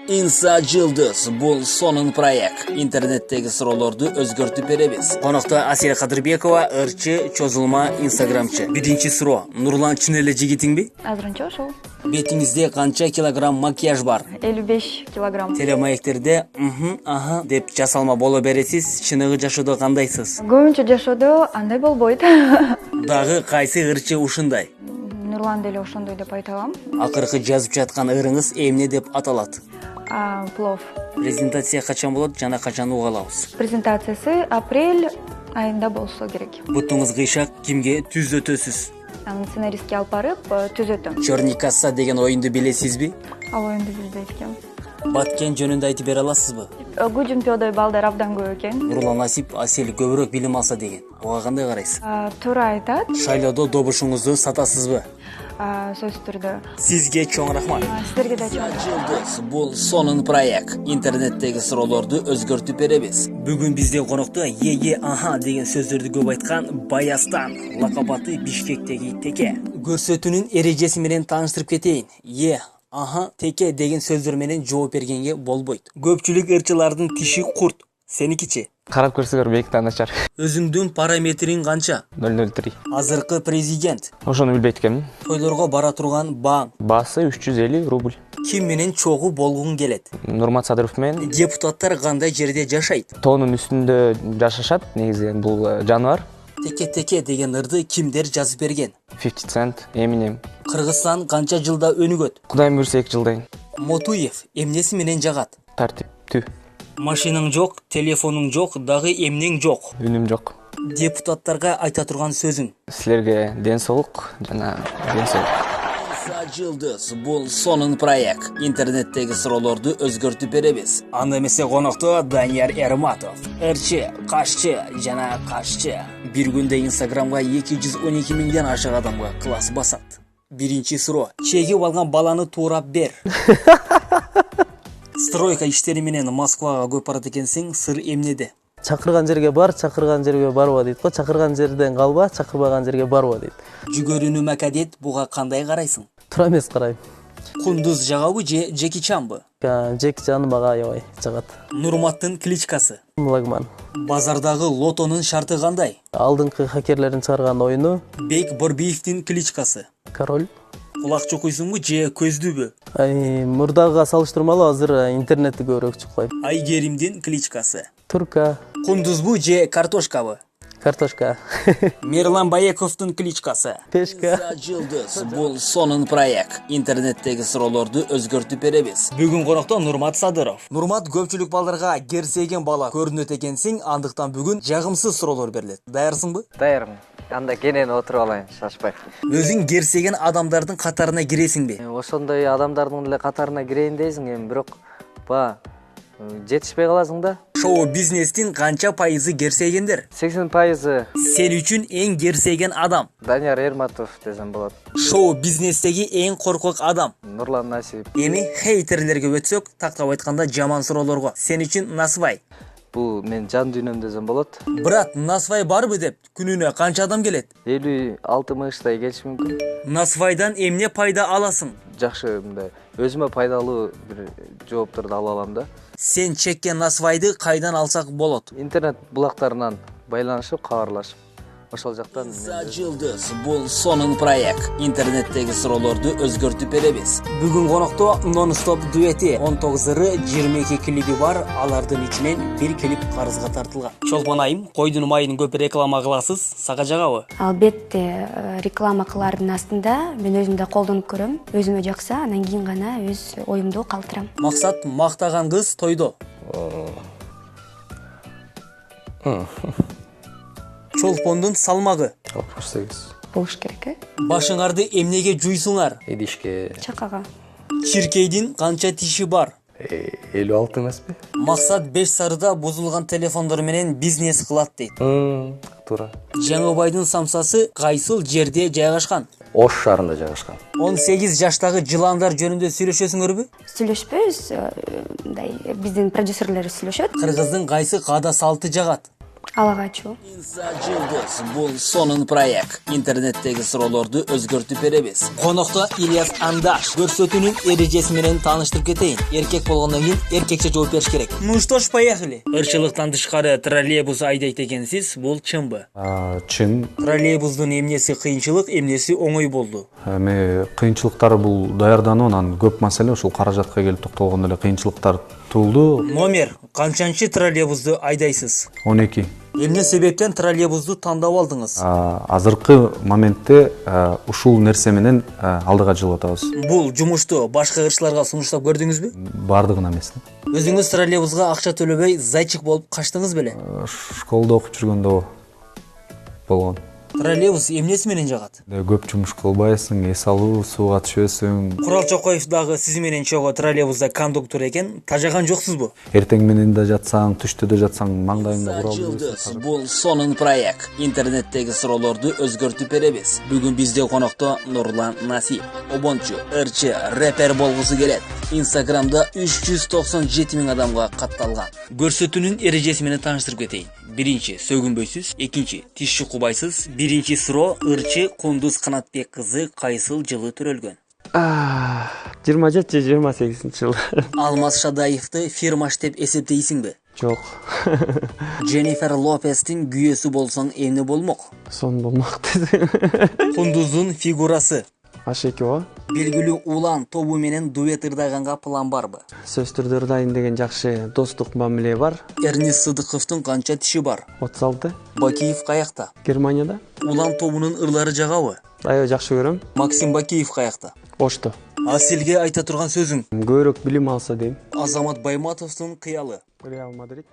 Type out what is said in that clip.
Insa Жылдыз бул сонун проект. Интернеттеги суроолорду өзгөртүп беребиз. Конокто Асия Кадырбекова, ырчы, чозулма, инстаграмчы. Биринчи суроо. Нурлан чын эле жигитиңби? Азырынча ошол. Бетиңизде канча килограмм макияж бар? 55 килограмм. Телемаектерде аха деп жасалма боло бересиз. Чыныгы жашоодо кандайсыз? Көбүнчө жашоодо андай болбойт. Дагы кайсы ырчы ушундай? Нурлан деле ошондой деп айта алам. Акыркы жазып жаткан ырыңыз эмне деп аталат? Плов. Презентация качан болот жана качан уга алабыз? Презентациясы апрель айында болсо керек. Бутуңуз кыйшак, кимге түзөтөсүз? Анын сценаристке алып барып түзөтөм. Чорный касса деген оюнду билесизби? Ал оюнду билбейт экенм. Баткен жөнүндө айтып бере аласызбы? Гүжүмпёдой балдар абдан көп экен. Нурлан Насип Асел көбүрөөк билим алса деген. Ага кандай карайсыз? Туура айтат. Шайлоодо добушуңузду сатасызбы? Сөзсүз түрдө. Сизге чоң рахмат. Сиздерге да чоң Жылдыз бул сонун проект. Интернеттеги суроолорду өзгөртүп беребиз. Бүгүн бизде конокто аха деген сөздөрдү көп айткан Баястан, лакабаты Бишкектеги Теке. Көрсөтүүнүн эрежеси менен тааныштырып кетейин. Аха, теке деген сөздөр менен жооп бергенге болбойт. Көпчүлүк ырчылардын тиши курт. Сеникичи? Карап көрсөңөр бейиктен начар. Өзүңдүн параметриң канча? 003. Азыркы президент. Ошону билбейт экенмин. Тойлорго бара турган баң. Баасы 350 рубль. Ким менен чогуу болгуң келет? Нурмат Садыров менен. Депутаттар кандай жерде жашайт? Тоонун үстүндө жашашат. Негизи бул жаныбар. Теке деген ырды кимдер жазып берген? 50 Cent, Eminem. Кыргызстан канча жылда өнүгөт? Кудайым буйрса 2 жылдан. Мотуев эмнеси менен жагат? Тартиптүү. Машинаң жок, телефонуң жок, дагы эмнең жок. Үнүм жок. Депутаттарга айта турган сөзүң? Силерге ден соолук жана ден соолук. Жылдыз бул сонун проект. Интернеттеги суроолорду өзгөртүп беребиз. Анда эмесе конокто Данияр Эрматов, ырчы, кашчы жана кашчы. Бир күндө инстаграмга 212 миңден ашык адамга класс басат. Биринчи суроо. Чегип алган баланы туурап бер. Стройка иштери менен Москвага көп барат экенсиң, сыр эмнеде? Чакырган жерге бар, чакырган жерге барба дейт го. Чакырган жерден калба, чакырбаган жерге барба дейт. Жүгөрүнү макадет буга кандай карайсың? Туура эмес карайм. Кундуз жагабы же Джеки Чанбы? Джеки Чан мага аябай жагат. Нурматтын кличкасы? Млагман. Базардагы лотонун шарты кандай? Алдыңкы хакерлердин чыгарган оюну. Бек Борбиевдин кличкасы? Король. Кулак чукуйсуңбу же көздүбү? Мурдага салыштырмалуу азыр интернетти көбүрөөк чукпайм. Айгеримдин кличкасы? Турка. Кундузбу же картошкабы? Картошка. Мирлан Баековдун кличкасы? Пешка. Жылдыз бул сонун проект. Интернеттеги суроолорду өзгөртүп беребиз. Бүгүн конокто Нурмат Садыров. Нурмат, көпчүлүк балдарга керсейген бала көрүнөт экенсиң, андыктан бүгүн жагымсыз суроолор берилет. Даярсыңбы? Даярмын. Анда кенен отуруп алайын, шашпай. Өзүң керсейген адамдардын катарына киресиңби? Ошондой адамдардын эле катарына кирейин дейсиң, эми бирок жетишпей каласың да. Шоу бизнестин канча пайызы керсейгендер? 80%. Сен үчүн эң керсейген адам? Данияр Эрматов десем болот. Шоу бизнестеги эң коркок адам? Нурлан Насип. Эми хейтерлерге өтсөк, тактап айтканда жаман суроолорго. Сен үчүн Насвай? Бул мен жан дүйнөм десем болот. Брат, Насвай барбы деп күнүнө канча адам келет? 56 келиши мүмкүн. Насвайдан эмне пайда аласың? Жакшы, мындай өзүмө пайдалуу бир жоопторду ала алам да. Сен чеккен Насвайды кайдан алсак болот? Интернет булактарынан байланышып, кабарлашып. Ошол жактан Жылдыз бул сонун проект. Интернеттеги суроолорду өзгөртүп беребиз. Бүгүн конокто Non-Stop дуэти 19 22 клиби бар. Алардын ичинен бир клип карызга тартылган. Чолпон айым, койдун майын көп реклама кыласыз, сага жагабы? Албетте, реклама кылардын астында мен өзүм да колдонуп көрөм. Өзүмө жакса, анан кийин гана өз оюмду калтырам. Максат мактаган кыз тойдо. Чолпондун салмагы? 68. Болуш керек, Башыңарды эмнеге жуйсуңар? Эдишке. Чакага. Чиркейдин канча тиши бар? 56 эмеспи? Максат 5 сарыда бузулган телефондор менен бизнес кылат дейт. Туура. Жаңыбайдын самсасы кайсыл жерде жайгашкан? Ош шаарында жайгашкан. 18 жаштагы жыландар жөнүндө сүйлөшөсүңөрбү? Сүйлөшпөйбүз, мындай биздин продюсерлер сүйлөшөт. Кыргыздын кайсы каада салты жагат? ала качуу. Инса Жылдыз бул сонун проект. Интернеттеги суроолорду өзгөртүп беребиз. Конокто Ильяс Андаш көрсөтүүнүн эрежеси менен тааныштырып кетейин. Эркек болгондон кийин эркекче жооп бериш керек. Ну что ж, поехали. Ырчылыктан тышкары троллейбус айдайт экенсиз, бул чынбы? Чын. Троллейбустун эмнеси кыйынчылык, эмнеси оңой болду? Эми кыйынчылыктар бул даярдануу, анан көп маселе ушул каражатка келип токтолгондо эле кыйынчылыктар туулду. Номер канчанчы троллейбусту айдайсыз? 12. Эмне себептен троллейбусту тандап алдыңыз? Азыркы моментте ушул нерсе менен алдыга жылып атабыз. Бул жумушту башка ырчыларга сунуштап көрдүңүзбү? Бардыгына эмес. Өзүңүз троллейбуска акча төлөбөй зайчик болуп качтыңыз беле? Школдо окуп жүргөндө болгон. Троллейбус эмнеси менен жагат? Көп жумуш кылбайсың, эс алуу, сууга түшөсүң. Курал Чокоев дагы сиз менен чогуу троллейбуста кондуктор экен, тажаган жоксузбу? Эртең менен да жатсаң, түштө да жатсаң, маңдайыңда курал Жылдыз бул сонун проект. Интернеттеги суроолорду өзгөртүп беребиз. Бүгүн бизде конокто Нурлан Насип, обончу, ырчы, рэпер болгусу келет. Инстаграмда 397 000 адамга катталган. Көрсөтүүнүн эрежеси менен тааныштырып кетейин. Биринчи сөгүнбөйсүз, экинчи тиш чукубайсыз, биринчи суроо ырчы Кундуз Канатбек кызы кайсыл жылы төрөлгөн? 27 же 28 жыл. Алмаз Шадаевди фирмаш деп эсептейсиңби? Жок. Дженнифер Лопестин күйөөсү болсоң эмне болмок? Сон болмак десең. Кундуздун фигурасы. Ашеки о. Белгилүү Улан тобу менен дуэт ырдайганга план барбы? Сөз түрдө ырдайын деген жакшы достук мамиле бар. Эрнис Сыдыковдун канча тиши бар? 36. Бакиев каякта? Германияда. Улан тобунун ырлары жагабы? Аябай жакшы көрөм. Максим Бакиев каякта? Ошто. Аселге айта турган сөзүң? Көбүрөөк билим алса дейм. Азамат Байматовдун кыялы? Реал Мадрид.